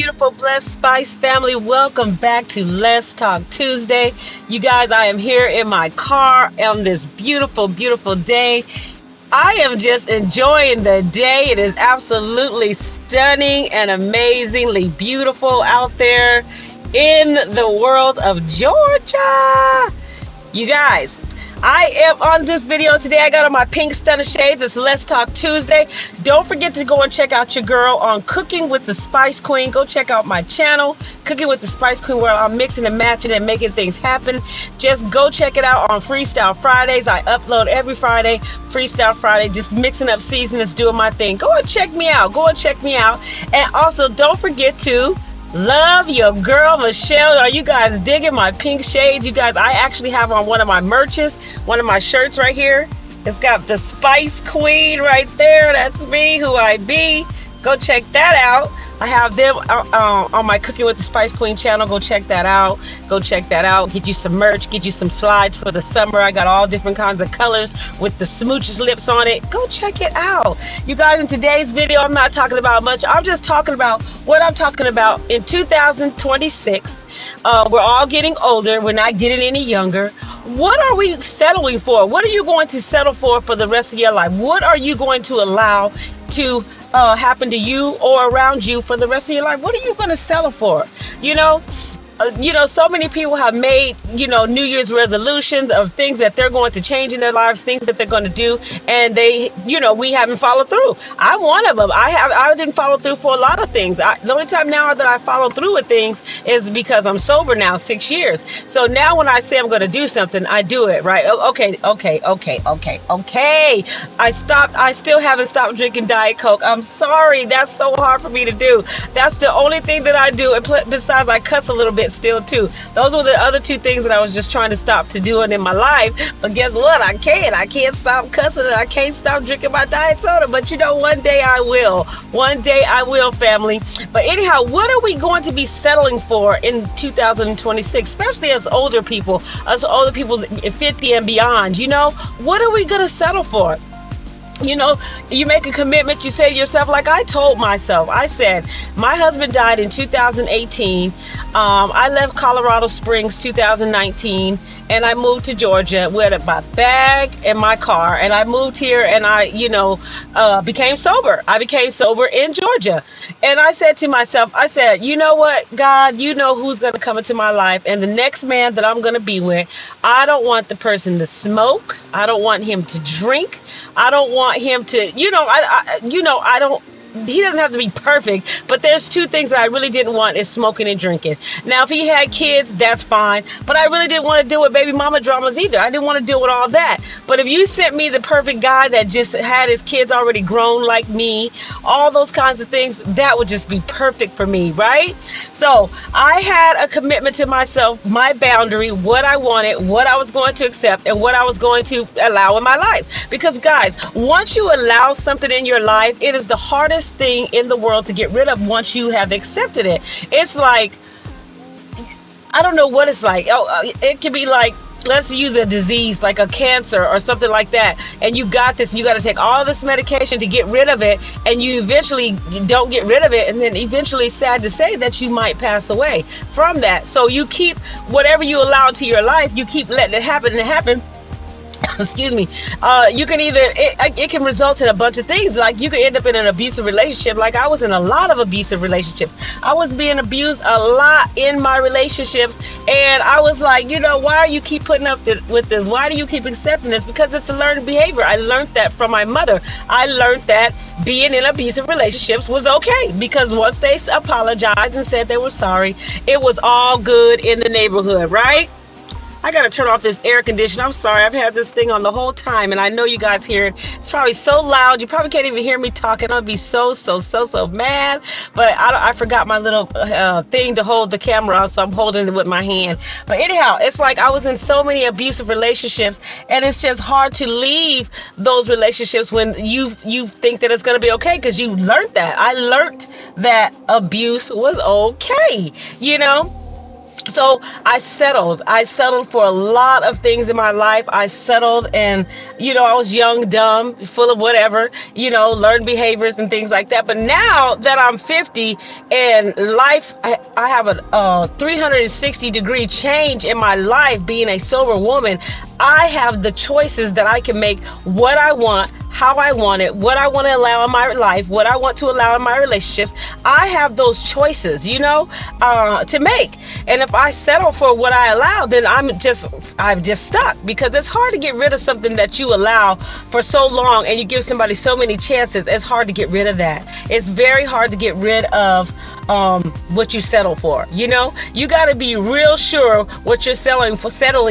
beautiful, blessed Spice family. Welcome back to Let's Talk Tuesday. You guys, I am here in my car on this beautiful, beautiful day. I am just enjoying the day. It is absolutely stunning and amazingly beautiful out there in the world of Georgia. You guys, I am on this video today. I got on my pink stunner shades. It's Let's Talk Tuesday. Don't forget to go and check out your girl on Cooking with the Spice Queen. Go check out my channel, Cooking with the Spice Queen, where I'm mixing and matching and making things happen. Just go check it out on Freestyle Fridays. I upload every Friday, Freestyle Friday, just mixing up seasons, doing my thing. Go and check me out. Go and check me out. And also, don't forget to love your girl Michelle. Are you guys digging my pink shades? You guys, I actually have on one of my merches, one of my shirts right here. It's got the Spice Queen right there. That's me, who I be. Go check that out. I have them on my Cooking with the Spice Queen channel. Go check that out. Go check that out. Get you some merch. Get you some slides for the summer. I got all different kinds of colors with the smooches lips on it. Go check it out. You guys, in today's video, I'm not talking about much. I'm just talking about what I'm talking about in 2026. We're all getting older. We're not getting any younger. What are we settling for? What are you going to settle for the rest of your life? What are you going to allow to happen to you or around you for the rest of your life? What are you going to settle for? So many people have made, New Year's resolutions of things that they're going to change in their lives, things that they're going to do, and we haven't followed through. I'm one of them. I didn't follow through for a lot of things. The only time now that I follow through with things is because I'm sober now, 6 years. So now when I say I'm going to do something, I do it, right? Okay. I still haven't stopped drinking Diet Coke. I'm sorry. That's so hard for me to do. That's the only thing that I do. And besides, I cuss a little bit still too. Those were the other two things that I was just trying to stop to doing in my life. But guess what? I can't stop cussing, and I can't stop drinking my diet soda. But one day I will. One day I will, family. But anyhow, what are we going to be settling for in 2026, especially as older people 50 and beyond? What are we going to settle for? You make a commitment, you say to yourself, like I told myself, I said, my husband died in 2018. I left Colorado Springs 2019, and I moved to Georgia with my bag and my car, and I moved here, and I became sober. I became sober in Georgia. And I said to myself, you know what, God, you know who's going to come into my life, and the next man that I'm going to be with, I don't want the person to smoke. I don't want him to drink. I don't want him to, he doesn't have to be perfect, but there's two things that I really didn't want is smoking and drinking. Now, if he had kids, that's fine, but I really didn't want to deal with baby mama dramas either. I didn't want to deal with all that. But if you sent me the perfect guy that just had his kids already grown like me, all those kinds of things, that would just be perfect for me, right? So I had a commitment to myself, my boundary, what I wanted, what I was going to accept, and what I was going to allow in my life. Because guys, once you allow something in your life, it is the hardest thing in the world to get rid of once you have accepted it. It's like, I don't know what it's like. It could be like, let's use a disease like a cancer or something like that, and you got this, and you got to take all this medication to get rid of it, and you eventually don't get rid of it, and then eventually, sad to say, that you might pass away from that. So you keep whatever you allow into your life, you keep letting it happen and happen. Excuse me. You can it can result in a bunch of things. Like you could end up in an abusive relationship. Like I was in a lot of abusive relationships. I was being abused a lot in my relationships, and I was like, why do you keep putting up with this? Why do you keep accepting this? Because it's a learned behavior. I learned that from my mother. I learned that being in abusive relationships was okay, because once they apologized and said they were sorry, it was all good in the neighborhood, right? I gotta turn off this air conditioner. I'm sorry, I've had this thing on the whole time, and I know you guys hear it. It's probably so loud, you probably can't even hear me talking. I'll be so mad. But I forgot my little thing to hold the camera on, so I'm holding it with my hand. But anyhow, it's like I was in so many abusive relationships, and it's just hard to leave those relationships when you think that it's gonna be okay, because you learned that. I learned that abuse was okay, So I settled for a lot of things in my life. I settled, and I was young, dumb, full of whatever, learned behaviors and things like that. But now that I'm 50 and life, I have a 360-degree change in my life. Being a sober woman, I have the choices that I can make what I want, how I want it, what I want to allow in my life, what I want to allow in my relationships. I have those choices, to make. And if I settle for what I allow, then I'm just stuck, because it's hard to get rid of something that you allow for so long, and you give somebody so many chances. It's hard to get rid of that. It's very hard to get rid of what you settle for. You got to be real sure what you're settling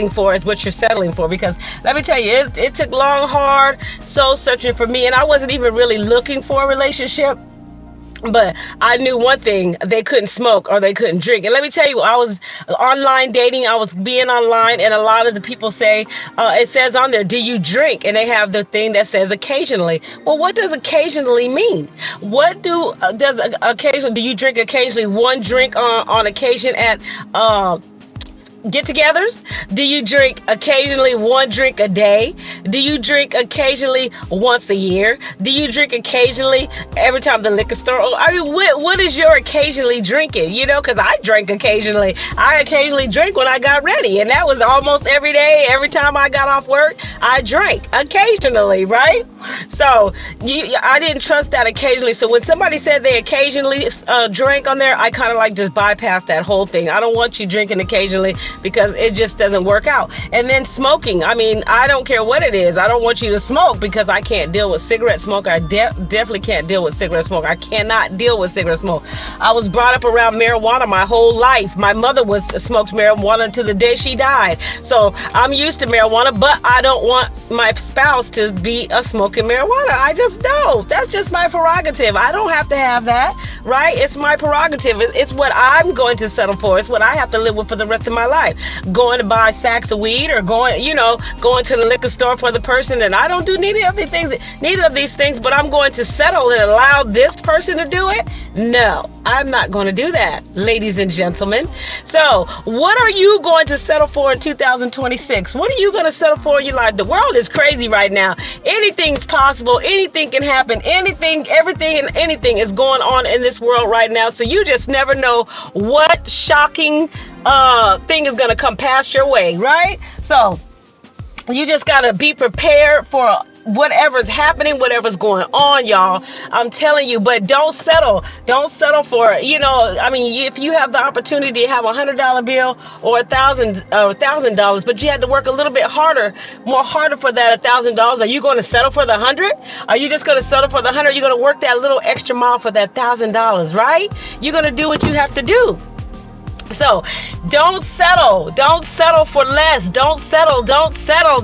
for is what you're settling for, because let me tell you, it took long, hard, soul searching for me, and I wasn't even really looking for a relationship. But I knew one thing: they couldn't smoke or they couldn't drink. And let me tell you, I was online dating. I was being online, and a lot of the people say, it says on there, do you drink? And they have the thing that says occasionally. Well, what does occasionally mean? What does occasionally? Do you drink occasionally? One drink on occasion at get-togethers? Do you drink occasionally one drink a day? Do you drink occasionally once a year? Do you drink occasionally every time the liquor store? I mean, what is your occasionally drinking? Because I drank occasionally. I occasionally drank when I got ready, and that was almost every day. Every time I got off work, I drank occasionally, right? So I didn't trust that occasionally. So when somebody said they occasionally drank on there, I kind of like just bypassed that whole thing. I don't want you drinking occasionally, because it just doesn't work out. And then smoking, I mean, I don't care what it is. I don't want you to smoke, because I can't deal with cigarette smoke. I definitely can't deal with cigarette smoke. I cannot deal with cigarette smoke. I was brought up around marijuana my whole life. My mother smoked marijuana until the day she died. So I'm used to marijuana, but I don't want my spouse to be a smoking marijuana. I just don't. That's just my prerogative. I don't have to have that, right? It's my prerogative. It's what I'm going to settle for. It's what I have to live with for the rest of my life. Going to buy sacks of weed, or going to the liquor store for the person. And I don't do neither of these things, but I'm going to settle and allow this person to do it? No, I'm not going to do that, ladies and gentlemen. So what are you going to settle for in 2026? What are you going to settle for in your life? The world is crazy right now. Anything's possible. Anything can happen. Everything and anything is going on in this world right now. So you just never know what shocking thing is going to come past your way, right? So you just got to be prepared for whatever's happening, whatever's going on, y'all. I'm telling you. But don't settle for, I mean, if you have the opportunity to have $100 bill or $1,000, but you had to work a little bit harder for that $1,000, are you going to settle for the 100? Are you just going to settle for the 100? You're going to work that little extra mile for that $1,000, right? You're going to do what you have to do. So don't settle for less. Don't settle. Don't settle,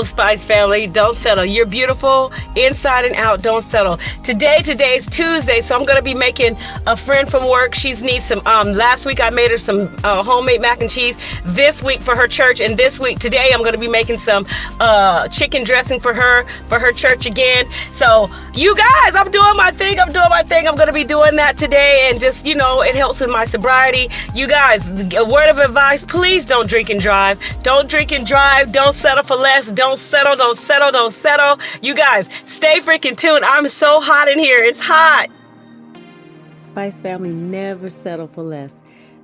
Spice family. Don't settle. You're beautiful inside and out. Don't settle. Today's Tuesday, so I'm going to be making a friend from work. She needs some, last week I made her some homemade mac and cheese. This week for her church, and today I'm going to be making some chicken dressing for her church again. So you guys, I'm doing my thing. I'm going to be doing that today, and just, it helps with my sobriety. You guys, a word of advice, please don't drink and drive. Don't drink and drive. Don't settle for less. Don't settle. You guys, stay freaking tuned. I'm so hot in here. It's hot. Spice family, never settle for less.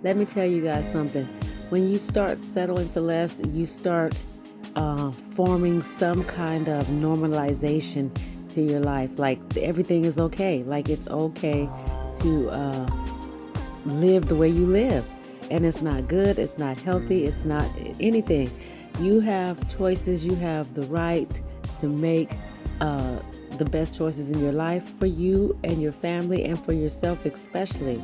Let me tell you guys something. When you start settling for less, you start forming some kind of normalization to your life. Like everything is okay. Like it's okay to live the way you live. And it's not good. It's not healthy. It's not anything. You have choices. You have the right to make the best choices in your life for you and your family and for yourself especially.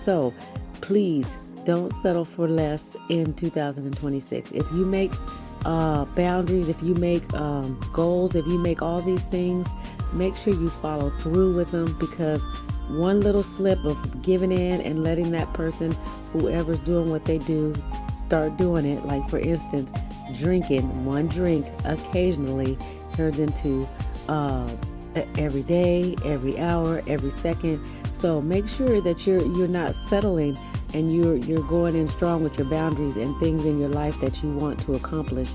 So please don't settle for less in 2026. If you make boundaries, if you make goals, if you make all these things, make sure you follow through with them, because one little slip of giving in and letting that person, whoever's doing what they do, start doing it, like for instance, drinking one drink occasionally turns into every day, every hour, every second. So make sure that you're not settling, and you're going in strong with your boundaries and things in your life that you want to accomplish,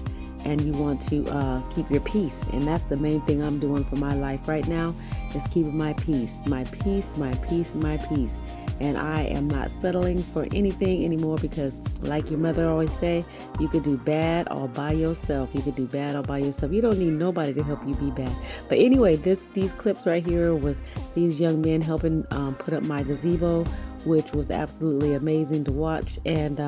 and you want to keep your peace. And that's the main thing I'm doing for my life right now, is keeping my peace, my peace, my peace, my peace. And I am not settling for anything anymore, because like your mother always say, you could do bad all by yourself. You could do bad all by yourself. You don't need nobody to help you be bad. But anyway, these clips right here was these young men helping put up my gazebo, which was absolutely amazing to watch. And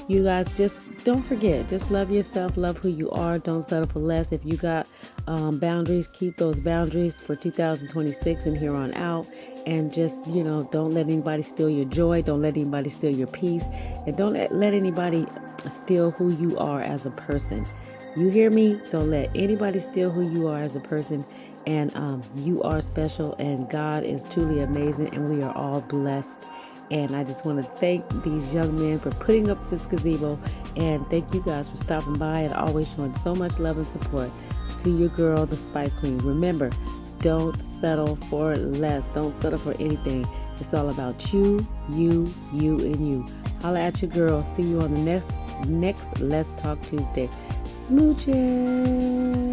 you guys, just don't forget, just love yourself, love who you are, don't settle for less. If you got boundaries, keep those boundaries for 2026 and here on out. And just, don't let anybody steal your joy, don't let anybody steal your peace, and don't let anybody steal who you are as a person. You hear me? Don't let anybody steal who you are as a person. And you are special, and God is truly amazing, and we are all blessed. And I just want to thank these young men for putting up this gazebo, and thank you guys for stopping by and always showing so much love and support to your girl, the Spice Queen. Remember, don't settle for less. Don't settle for anything. It's all about you, you, and you. Holla at your girl. See you on the next Let's Talk Tuesday. Smooches.